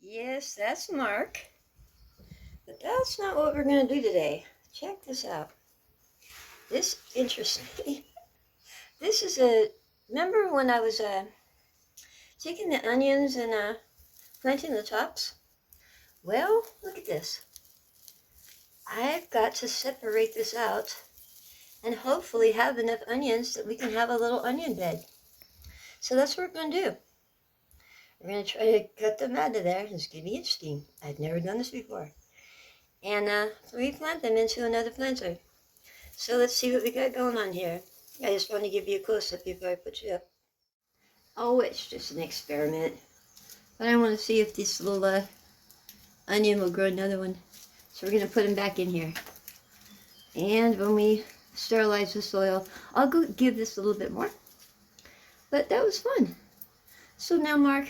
Yes, that's Mark. But that's not what we're going to do today. Check this out. This interests me. This is remember when I was taking the onions and planting the tops? Well, look at this. I've got to separate this out and hopefully have enough onions that we can have a little onion bed. So that's what we're going to do. We're going to try to cut them out of there. It's going to be interesting. I've never done this before. And replant them into another planter. So let's see what we got going on here. I just want to give you a close-up before I put you up. Oh, it's just an experiment. But I want to see if this little onion will grow another one. So we're going to put them back in here. And when we sterilize the soil, I'll go give this a little bit more. But that was fun. So now Mark,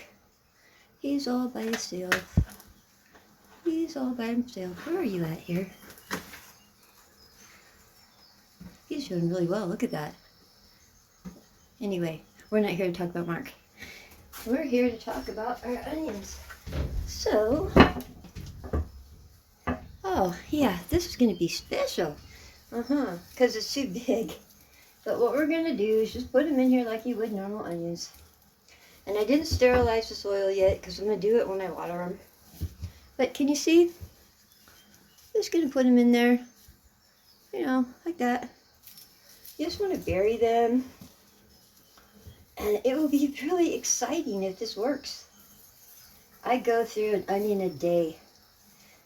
he's all by himself. He's all by himself. Where are you at here? He's doing really well. Look at that. Anyway, we're not here to talk about Mark. We're here to talk about our onions. So, oh yeah, this is going to be special. Because it's too big. But what we're going to do is just put them in here like you would normal onions. And I didn't sterilize the soil yet because I'm going to do it when I water them. But can you see? Just going to put them in there, you know, like that. You just want to bury them. And it will be really exciting if this works. I go through an onion a day.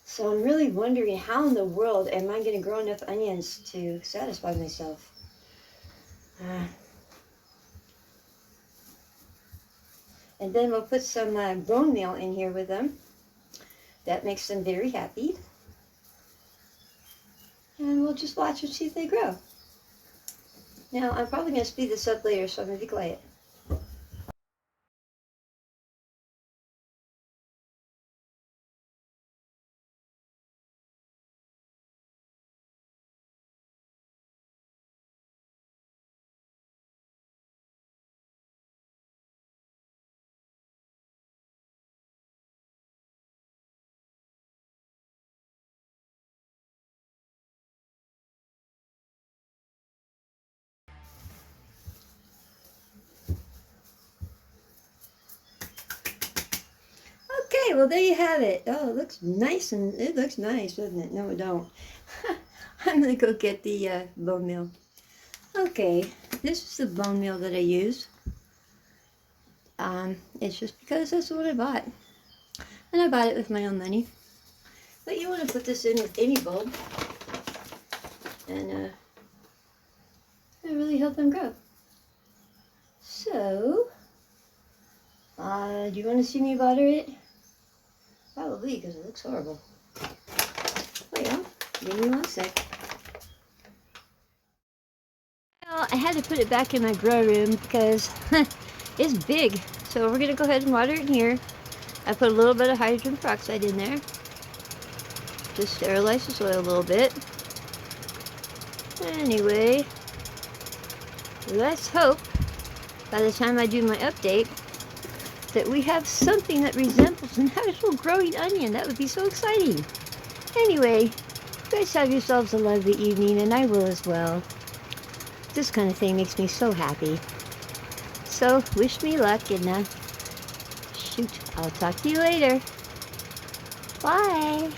So I'm really wondering how in the world am I going to grow enough onions to satisfy myself. And then we'll put some bone meal in here with them. That makes them very happy. And we'll just watch and see if they grow. Now, I'm probably going to speed this up later, so I'm going to be quiet. Okay, well there you have it. Oh, it looks nice, and it looks nice, doesn't it? No, it don't. I'm going to go get the bone meal. Okay, this is the bone meal that I use. It's just because that's what I bought. And I bought it with my own money. But you want to put this in with any bulb. And it really help them grow. So, do you want to see me water it? Probably, because it looks horrible. Well, give me one sec. Well, I had to put it back in my grow room because it's big. So we're going to go ahead and water it in here. I put a little bit of hydrogen peroxide in there. Just sterilize the soil a little bit. Anyway, let's hope by the time I do my update that we have something that resembles an actual growing onion. That would be so exciting. Anyway, you guys have yourselves a lovely evening, and I will as well. This kind of thing makes me so happy. So, wish me luck, and shoot, I'll talk to you later. Bye!